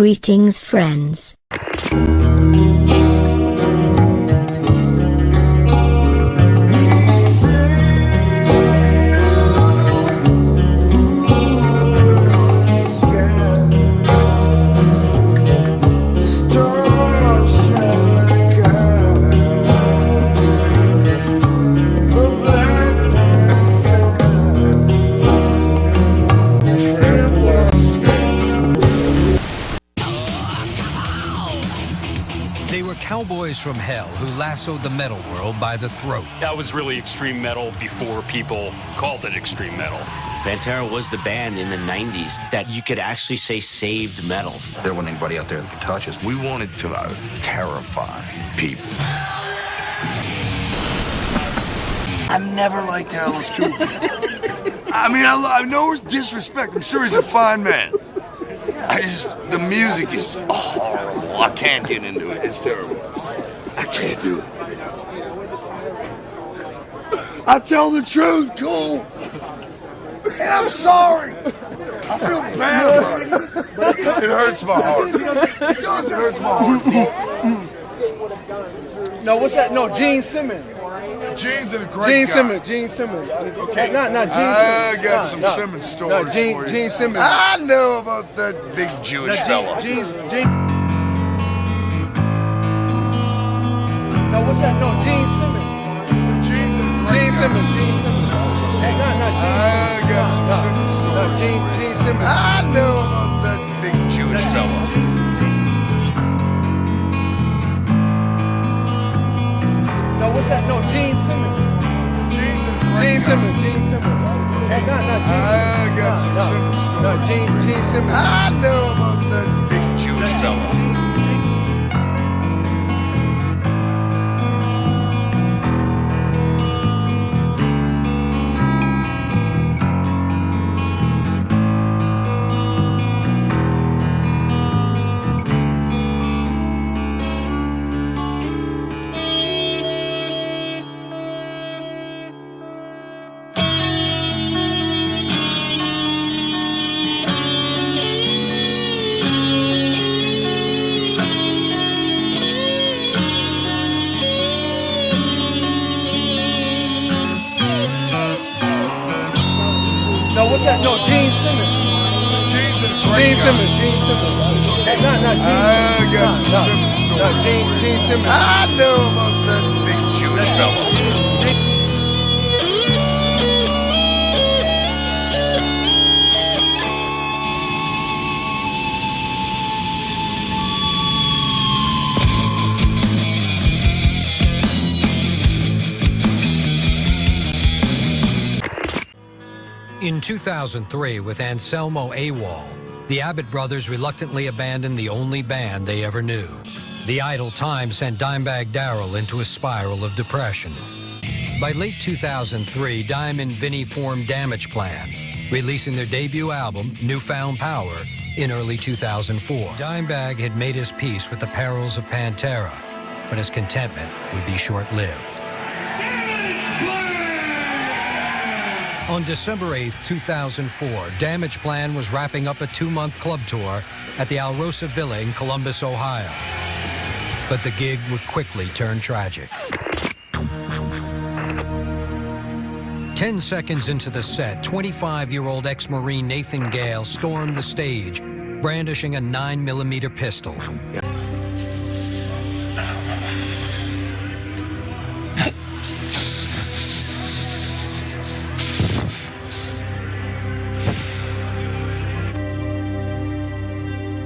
Greetings, friends. Cowboys from hell who lassoed the metal world by the throat. That was really extreme metal before people called it extreme metal. Pantera was the band in the 90s that you could actually say saved metal. There wasn't anybody out there that could touch us. We wanted to terrify people. I never liked Alice Cooper. I mean, I know it's disrespect. I'm sure he's a fine man. The music is horrible. I can't get into it. It's terrible. I can't do it. I tell the truth, Cole. And I'm sorry. I feel bad about it. It hurts my heart. It does. It hurts my heart. No, what's that? No, Gene Simmons. Gene's a great guy. Gene Simmons. Okay. Not Gene Simmons. I got some Simmons stories for you. Gene Simmons. I know about that big Jewish fella. No, what's that? No, Gene Simmons. Gene's a great guy. Gene Simmons. I got some Simmons stories for you. Gene Simmons. I know about that big Jewish fella. No, what's that? No, Gene Simmons. Gene's a great Gene Simmons. Gene Simmons. I got some Simmons stories. Gene Simmons. I know about that big Jewish fella. What's that? No, Gene Simmons. Gene's a great guy. Gene Simmons. I got some Simmons stories. Gene Simmons. I know about that big Jewish fella. In 2003, with Anselmo AWOL, the Abbott brothers reluctantly abandoned the only band they ever knew. The idle time sent Dimebag Darrell into a spiral of depression. By late 2003, Dime and Vinnie formed Damage Plan, releasing their debut album, Newfound Power, in early 2004. Dimebag had made his peace with the perils of Pantera, but his contentment would be short-lived. On December 8, 2004, Damage Plan was wrapping up a 2-month club tour at the Alrosa Villa in Columbus, Ohio. But the gig would quickly turn tragic. 10 seconds into the set, 25-year-old ex-Marine Nathan Gale stormed the stage, brandishing a 9mm pistol.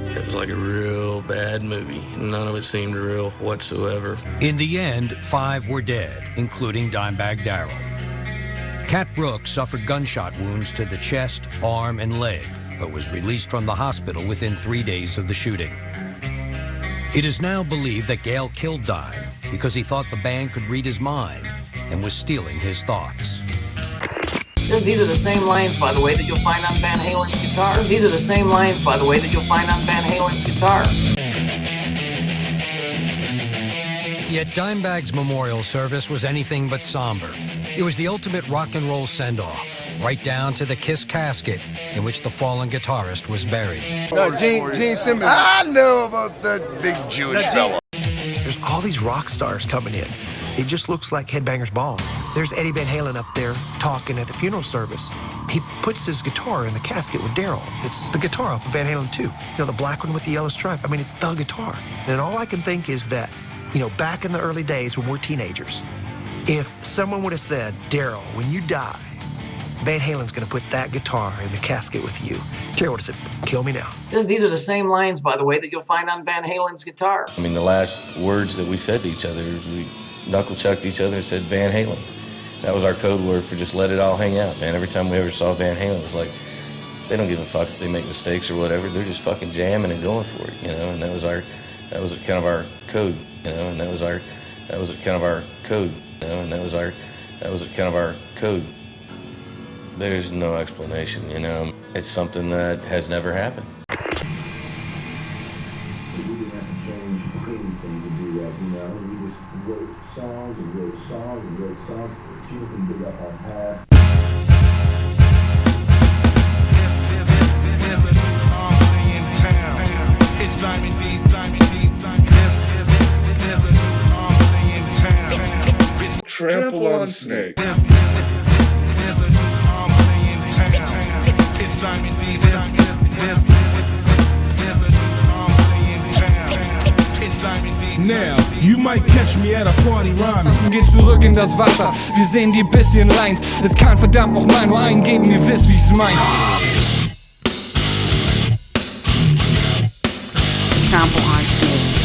It was like a real bad movie. None of it seemed real whatsoever. In the end, 5 were dead, including Dimebag Darrell. Cat Brooks suffered gunshot wounds to the chest, arm, and leg, but was released from the hospital within 3 days of the shooting. It is now believed that Gale killed Dime because he thought the band could read his mind and was stealing his thoughts. These are the same lines, by the way, that you'll find on Van Halen's guitar. These are the same lines, by the way, that you'll find on Van Halen's guitar. Yet Dimebag's memorial service was anything but somber. It was the ultimate rock and roll send-off. right down to the Kiss casket in which the fallen guitarist was buried. No, Gene Simmons. I know about that big Jewish fella. There's all these rock stars coming in. It just looks like Headbangers Ball. There's Eddie Van Halen up there talking at the funeral service. He puts his guitar in the casket with Daryl. It's the guitar off of Van Halen 2. You know, the black one with the yellow stripe. I mean, it's the guitar. And all I can think is that, you know, back in the early days when we're teenagers, if someone would have said, Daryl, when you die, Van Halen's gonna put that guitar in the casket with you, Daryl would have said, kill me now. These are the same lines, by the way, that you'll find on Van Halen's guitar. I mean, the last words that we said to each other is we knuckle-chucked each other and said Van Halen. That was our code word for just let it all hang out, man. Every time we ever saw Van Halen, it was like, they don't give a fuck if they make mistakes or whatever. They're just fucking jamming and going for it, you know. And that was kind of our code, you know. And that was kind of our code, you know. And that was kind of our code. There's no explanation, you know. It's something that has never happened. Trample on snake. Now, you might catch me at a party rhyming. Geht zurück in das Wasser, wir sehen die bisschen Lines. Es kann verdammt noch mal nur eingeben, ihr wisst, wie's meint. Trample on snakes.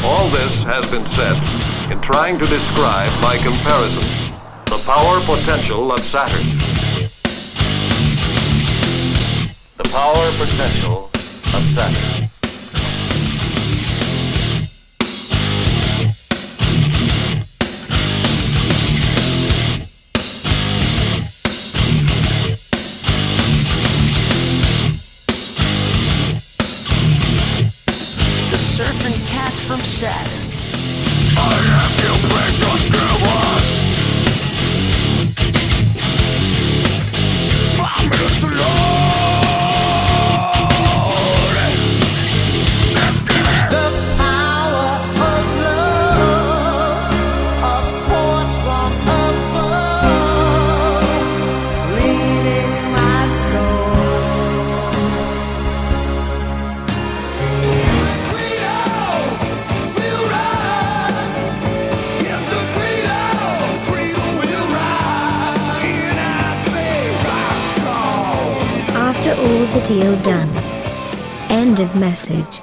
All this has been said in trying to describe by comparison the power potential of Saturn. The power potential of Saturn. Surfing cats from Saturn. I ask you, break those cameras. Famous Lord. The power of love, a force from above, leading my soul. After all video done. End of message.